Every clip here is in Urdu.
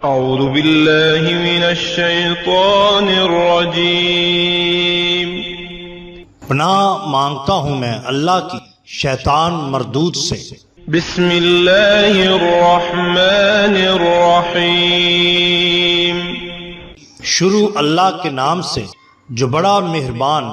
اعوذ باللہ من الشیطان الرجیم۔ پناہ مانگتا ہوں میں اللہ کی شیطان مردود سے۔ بسم اللہ الرحمن الرحیم۔ شروع اللہ کے نام سے جو بڑا مہربان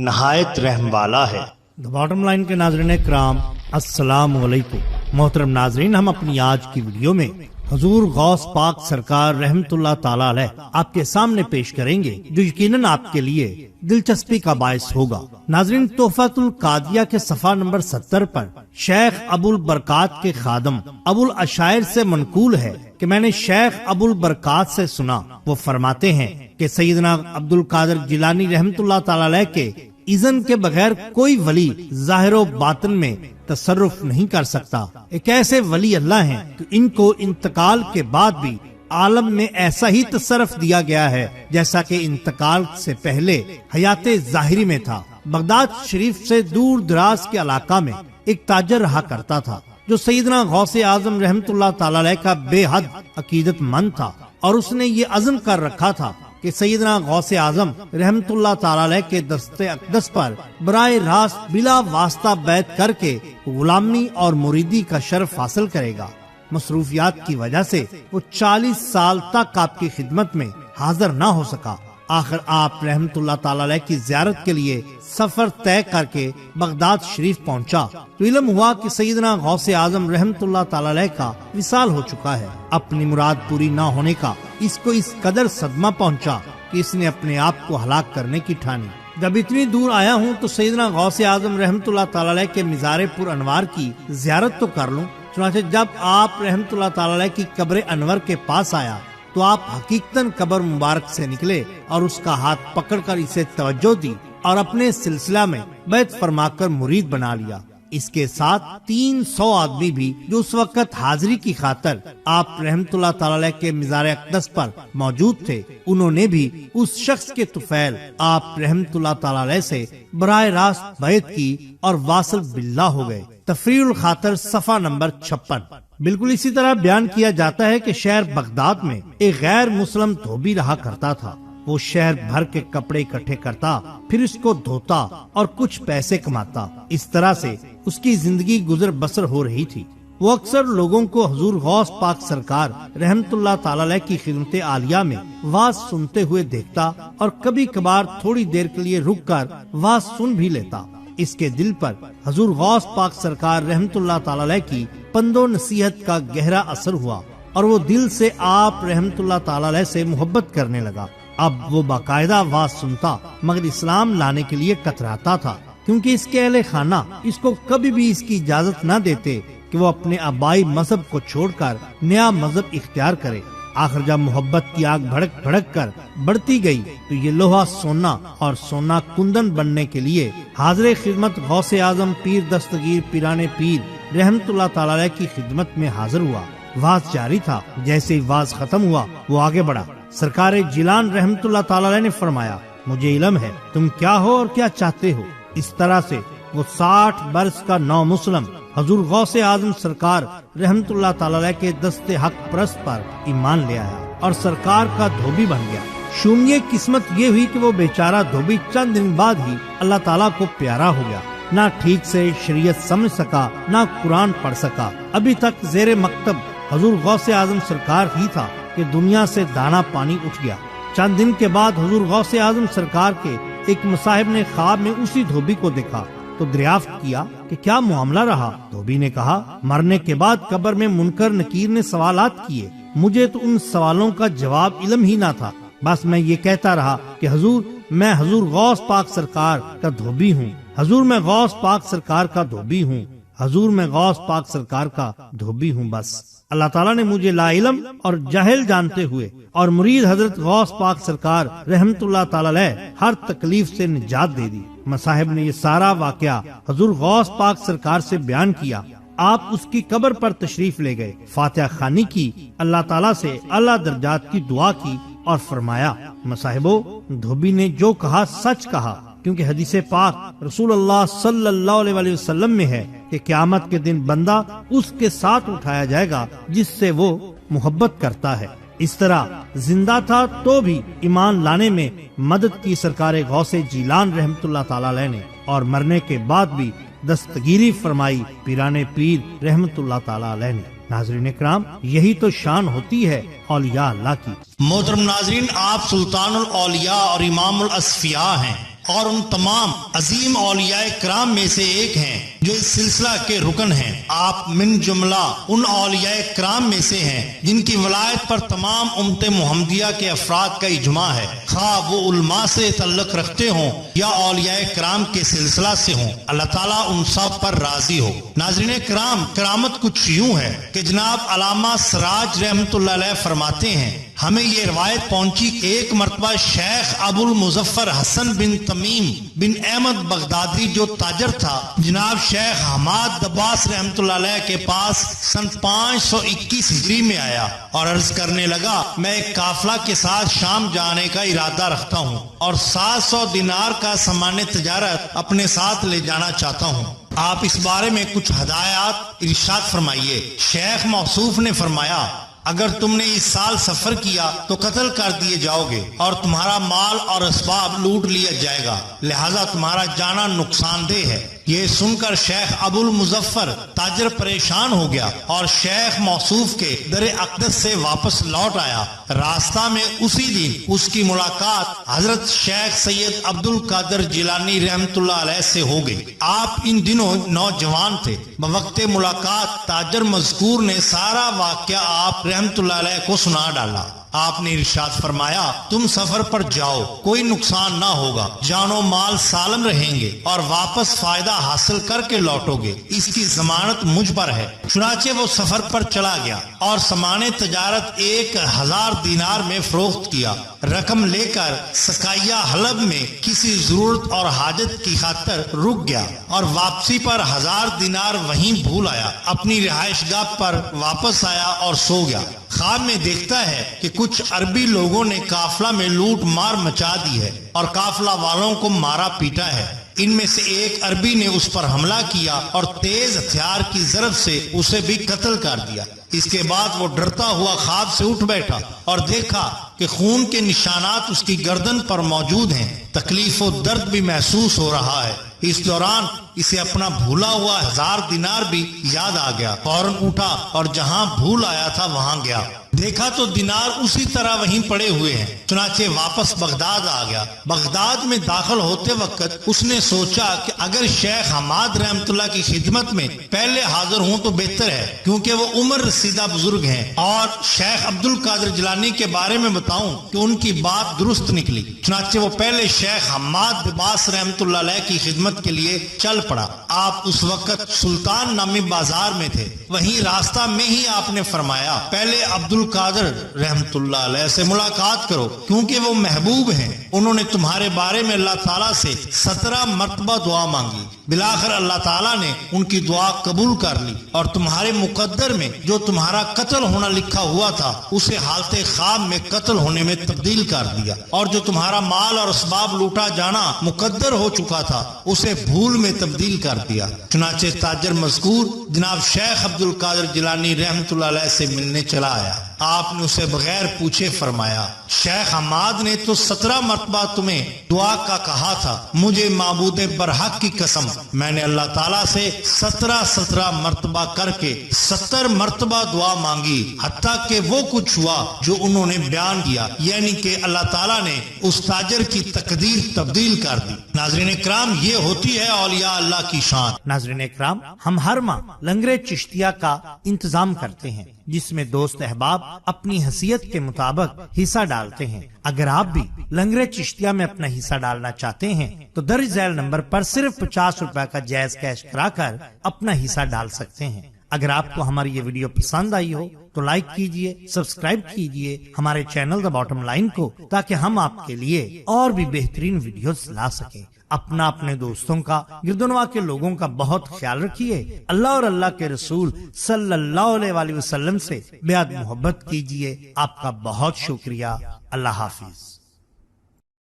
نہایت رحم والا ہے۔ باٹم لائن کے ناظرین کرام، السلام علیکم۔ محترم ناظرین، ہم اپنی آج کی ویڈیو میں حضور غوث پاک سرکار رحمت اللہ تعالی علیہ آپ کے سامنے پیش کریں گے، جو یقیناً آپ کے لیے دلچسپی کا باعث ہوگا۔ ناظرین، تحفۃ القادیہ کے صفحہ نمبر 70 پر شیخ ابو البرکات کے خادم ابو الاشائر سے منقول ہے کہ میں نے شیخ ابو البرکات سے سنا، وہ فرماتے ہیں کہ سیدنا عبد القادر جیلانی رحمت اللہ تعالی علیہ کے اذن کے بغیر کوئی ولی ظاہر و باطن میں تصرف نہیں کر سکتا۔ ایک ایسے ولی اللہ ہیں کہ ان کو انتقال کے بعد بھی عالم میں ایسا ہی تصرف دیا گیا ہے جیسا کہ انتقال سے پہلے حیات ظاہری میں تھا۔ بغداد شریف سے دور دراز کے علاقہ میں ایک تاجر رہا کرتا تھا جو سیدنا غوث اعظم رحمت اللہ تعالی علیہ کا بے حد عقیدت مند تھا، اور اس نے یہ عزم کر رکھا تھا کہ سیدنا غوث اعظم رحمت اللہ تعالی علیہ کے دست اقدس پر براہ راست بلا واسطہ بیعت کر کے غلامی اور مریدی کا شرف حاصل کرے گا۔ مصروفیات کی وجہ سے وہ 40 سال تک آپ کی خدمت میں حاضر نہ ہو سکا۔ آخر آپ رحمت اللہ تعالی علیہ کی زیارت کے لیے سفر طے کر کے بغداد شریف پہنچا تو علم ہوا کہ سیدنا غوث اعظم رحمت اللہ تعالی علیہ کا وصال ہو چکا ہے۔ اپنی مراد پوری نہ ہونے کا اس کو اس قدر صدمہ پہنچا کہ اس نے اپنے آپ کو ہلاک کرنے کی ٹھانی۔ جب اتنی دور آیا ہوں تو سیدنا غوث اعظم رحمت اللہ تعالی علیہ کے مزار پر انوار کی زیارت تو کر لوں۔ چنانچہ جب آپ رحمت اللہ تعالی علیہ کی قبر انور کے پاس آیا تو آپ حقیقتاً قبر مبارک سے نکلے اور اس کا ہاتھ پکڑ کر اسے توجہ دی اور اپنے سلسلہ میں بیعت فرما کر مرید بنا لیا۔ اس کے ساتھ 300 آدمی بھی جو اس وقت حاضری کی خاطر آپ رحمت اللہ تعالی علیہ کے مزار اقدس پر موجود تھے، انہوں نے بھی اس شخص کے طفیل آپ رحمت اللہ تعالی علیہ سے براہ راست بیعت کی اور واصل باللہ ہو گئے۔ تفریح الخاطر صفحہ نمبر 56۔ بالکل اسی طرح بیان کیا جاتا ہے کہ شہر بغداد میں ایک غیر مسلم دھوبی رہا کرتا تھا۔ وہ شہر بھر کے کپڑے اکٹھے کرتا، پھر اس کو دھوتا اور کچھ پیسے کماتا۔ اس طرح سے اس کی زندگی گزر بسر ہو رہی تھی۔ وہ اکثر لوگوں کو حضور غوث پاک سرکار رحمت اللہ تعالی علیہ کی خدمت عالیہ میں واز سنتے ہوئے دیکھتا اور کبھی کبھار تھوڑی دیر کے لیے رک کر واز سن بھی لیتا۔ اس کے دل پر حضور غوث پاک سرکار رحمت اللہ تعالی علیہ کی پند و نصیحت کا گہرا اثر ہوا اور وہ دل سے آپ رحمت اللہ تعالی علیہ سے محبت کرنے لگا۔ اب وہ باقاعدہ واز سنتا مگر اسلام لانے کے لیے کتراتا تھا، کیونکہ اس کے اہل خانہ اس کو کبھی بھی اس کی اجازت نہ دیتے کہ وہ اپنے آبائی مذہب کو چھوڑ کر نیا مذہب اختیار کرے۔ آخر جب محبت کی آگ بھڑک بھڑک کر بڑھتی گئی تو یہ لوہا سونا اور سونا کندن بننے کے لیے حاضر خدمت غوث اعظم پیر دستگیر پیران پیر رحمت اللہ تعالی علیہ کی خدمت میں حاضر ہوا۔ واز جاری تھا، جیسے ہی واز ختم ہوا وہ آگے بڑھا۔ سرکار جیلان رحمت اللہ تعالی علیہ نے فرمایا، مجھے علم ہے تم کیا ہو اور کیا چاہتے ہو۔ اس طرح سے وہ 60 برس کا نو مسلم حضور غوث اعظم سرکار رحمت اللہ تعالی علیہ کے دست حق پرست پر ایمان لے آیا اور سرکار کا دھوبی بن گیا۔ شومیہ قسمت یہ ہوئی کہ وہ بیچارہ دھوبی چند دن بعد ہی اللہ تعالیٰ کو پیارا ہو گیا۔ نہ ٹھیک سے شریعت سمجھ سکا، نہ قرآن پڑھ سکا۔ ابھی تک زیر مکتب حضور غوث اعظم سرکار ہی تھا کہ دنیا سے دانا پانی اٹھ گیا۔ چند دن کے بعد حضور غوث اعظم سرکار کے ایک مصاحب نے خواب میں اسی دھوبی کو دیکھا تو دریافت کیا کہ کیا معاملہ رہا۔ دھوبی نے کہا، مرنے کے بعد قبر میں منکر نکیر نے سوالات کیے، مجھے تو ان سوالوں کا جواب علم ہی نہ تھا، بس میں یہ کہتا رہا کہ حضور میں حضور غوث پاک سرکار کا دھوبی ہوں، حضور میں غوث پاک سرکار کا دھوبی ہوں، حضور میں غوث پاک سرکار کا دھوبی ہوں۔ بس اللہ تعالیٰ نے مجھے لا علم اور جاہل جانتے ہوئے اور مرید حضرت غوث پاک سرکار رحمت اللہ تعالی علیہ ہر تکلیف سے نجات دے دی۔ مصاحب نے یہ سارا واقعہ حضور غوث پاک سرکار سے بیان کیا۔ آپ اس کی قبر پر تشریف لے گئے، فاتحہ خوانی کی، اللہ تعالیٰ سے اعلیٰ درجات کی دعا کی اور فرمایا، مصاحبو دھوبی نے جو کہا سچ کہا، کیونکہ حدیث پاک رسول اللہ صلی اللہ علیہ وسلم میں ہے کہ قیامت کے دن بندہ اس کے ساتھ اٹھایا جائے گا جس سے وہ محبت کرتا ہے۔ اس طرح زندہ تھا تو بھی ایمان لانے میں مدد کی سرکار غوث جیلان رحمت اللہ تعالی علیہ نے، اور مرنے کے بعد بھی دستگیری فرمائی پیران پیر رحمت اللہ تعالی علیہ نے۔ ناظرین اکرام، یہی تو شان ہوتی ہے اولیاء اللہ کی۔ محترم ناظرین، آپ سلطان الاولیاء اور امام الاصفیاء ہیں، اور ان تمام عظیم اولیاء کرام میں سے ایک ہیں جو اس سلسلہ کے رکن ہیں۔ آپ من جملہ ان اولیاء کرام میں سے ہیں جن کی ولایت پر تمام امت محمدیہ کے افراد کا اجماع ہے، خواہ وہ علماء سے تعلق رکھتے ہوں یا اولیاء کرام کے سلسلہ سے ہوں۔ اللہ تعالیٰ ان سب پر راضی ہو۔ ناظرین کرام، کرامت کچھ یوں ہے کہ جناب علامہ سراج رحمت اللہ علیہ فرماتے ہیں، ہمیں یہ روایت پہنچی کہ ایک مرتبہ شیخ ابو المظفر حسن بن تمیم بن احمد بغدادی جو تاجر تھا، جناب شیخ حماد دباس رحمت اللہ علیہ کے پاس سن 521 ہجری میں آیا اور عرض کرنے لگا، میں ایک قافلہ کے ساتھ شام جانے کا ارادہ رکھتا ہوں اور 700 دینار کا سامان تجارت اپنے ساتھ لے جانا چاہتا ہوں، آپ اس بارے میں کچھ ہدایات ارشاد فرمائیے۔ شیخ موصوف نے فرمایا، اگر تم نے اس سال سفر کیا تو قتل کر دیے جاؤ گے اور تمہارا مال اور اسباب لوٹ لیا جائے گا، لہذا تمہارا جانا نقصان دہ ہے۔ یہ سن کر شیخ ابو المظفر تاجر پریشان ہو گیا اور شیخ موصوف کے در اقدس سے واپس لوٹ آیا۔ راستہ میں اسی دن اس کی ملاقات حضرت شیخ سید عبد القادر جیلانی رحمت اللہ علیہ سے ہو گئی۔ آپ ان دنوں نوجوان تھے۔ بوقت ملاقات تاجر مذکور نے سارا واقعہ آپ رحمت اللہ علیہ کو سنا ڈالا۔ آپ نے ارشاد فرمایا، تم سفر پر جاؤ، کوئی نقصان نہ ہوگا، جان و مال سالم رہیں گے اور واپس فائدہ حاصل کر کے لوٹو گے، اس کی ضمانت مجھ پر ہے۔ چنانچہ وہ سفر پر چلا گیا اور سامان تجارت 1000 دینار میں فروخت کیا۔ رقم لے کر سکائیہ حلب میں کسی ضرورت اور حاجت کی خاطر رک گیا اور واپسی پر 1000 دینار وہیں بھول آیا۔ اپنی رہائش گاہ پر واپس آیا اور سو گیا۔ خواب میں دیکھتا ہے کہ کچھ عربی لوگوں نے قافلہ میں لوٹ مار مچا دی ہے اور قافلہ والوں کو مارا پیٹا ہے۔ ان میں سے ایک عربی نے اس پر حملہ کیا اور تیز ہتھیار کی ضرب سے اسے بھی قتل کر دیا۔ اس کے بعد وہ ڈرتا ہوا خواب سے اٹھ بیٹھا اور دیکھا کہ خون کے نشانات اس کی گردن پر موجود ہیں، تکلیف و درد بھی محسوس ہو رہا ہے۔ اس دوران اسے اپنا بھولا ہوا 1000 دینار بھی یاد آ گیا، فوراً اٹھا اور جہاں بھول آیا تھا وہاں گیا، دیکھا تو دینار اسی طرح وہیں پڑے ہوئے ہیں۔ چنانچہ واپس بغداد آ گیا۔ بغداد میں داخل ہوتے وقت اس نے سوچا کہ اگر شیخ حماد رحمت اللہ کی خدمت میں پہلے حاضر ہوں تو بہتر ہے، کیونکہ وہ عمر رسیدہ بزرگ ہیں، اور شیخ عبد القادر جیلانی کے بارے میں بتاؤں کہ ان کی بات درست نکلی۔ چنانچہ وہ پہلے شیخ حماد دباس رحمت اللہ علیہ کی خدمت کے لیے چل پڑا۔ آپ اس وقت سلطان نامی بازار میں تھے، وہیں راستہ میں ہی آپ نے فرمایا، پہلے عبد القادر رحمت اللہ علیہ سے ملاقات کرو، کیونکہ وہ محبوب ہیں، انہوں نے تمہارے بارے میں اللہ تعالیٰ سے 17 مرتبہ دعا مانگی، بالآخر اللہ تعالیٰ نے ان کی دعا قبول کر لی اور تمہارے مقدر میں جو تمہارا قتل ہونا لکھا ہوا تھا اسے حالت خواب میں قتل ہونے میں تبدیل کر دیا، اور جو تمہارا مال اور اسباب لوٹا جانا مقدر ہو چکا تھا اسے بھول میں تبدیل کر دیا۔ چنانچہ تاجر مذکور جناب شیخ عبد القادر جیلانی رحمت اللہ علیہ سے ملنے چلا آیا۔ آپ نے اسے بغیر پوچھے فرمایا، شیخ حماد نے تو 17 مرتبہ تمہیں دعا کا کہا تھا، مجھے معبود برحق کی قسم، میں نے اللہ تعالیٰ سے 17 مرتبہ کر کے 70 مرتبہ دعا مانگی، حتیٰ کہ وہ کچھ ہوا جو انہوں نے بیان کیا، یعنی کہ اللہ تعالیٰ نے اس تاجر کی تقدیر تبدیل کر دی۔ ناظرین اکرام، یہ ہوتی ہے اولیاء اللہ کی شان۔ ناظرین اکرام، ہم ہر ماہ لنگر چشتیہ کا انتظام کرتے ہیں، جس میں دوست احباب اپنی حیثیت کے مطابق حصہ ڈالتے ہیں۔ اگر آپ بھی لنگر چشتیہ میں اپنا حصہ ڈالنا چاہتے ہیں تو درج ذیل نمبر پر صرف 50 روپے کا جائز کیش کرا کر اپنا حصہ ڈال سکتے ہیں۔ اگر آپ کو ہماری یہ ویڈیو پسند آئی ہو تو لائک کیجئے، سبسکرائب کیجئے ہمارے چینل دا باٹم لائن کو، تاکہ ہم آپ کے لیے اور بھی بہترین ویڈیوز لا سکیں۔ اپنا اپنے دوستوں کا، گردنوا کے لوگوں کا بہت خیال رکھیے۔ اللہ اور اللہ کے رسول صلی اللہ علیہ وآلہ وسلم سے بے حد محبت کیجئے۔ آپ کا بہت شکریہ۔ اللہ حافظ۔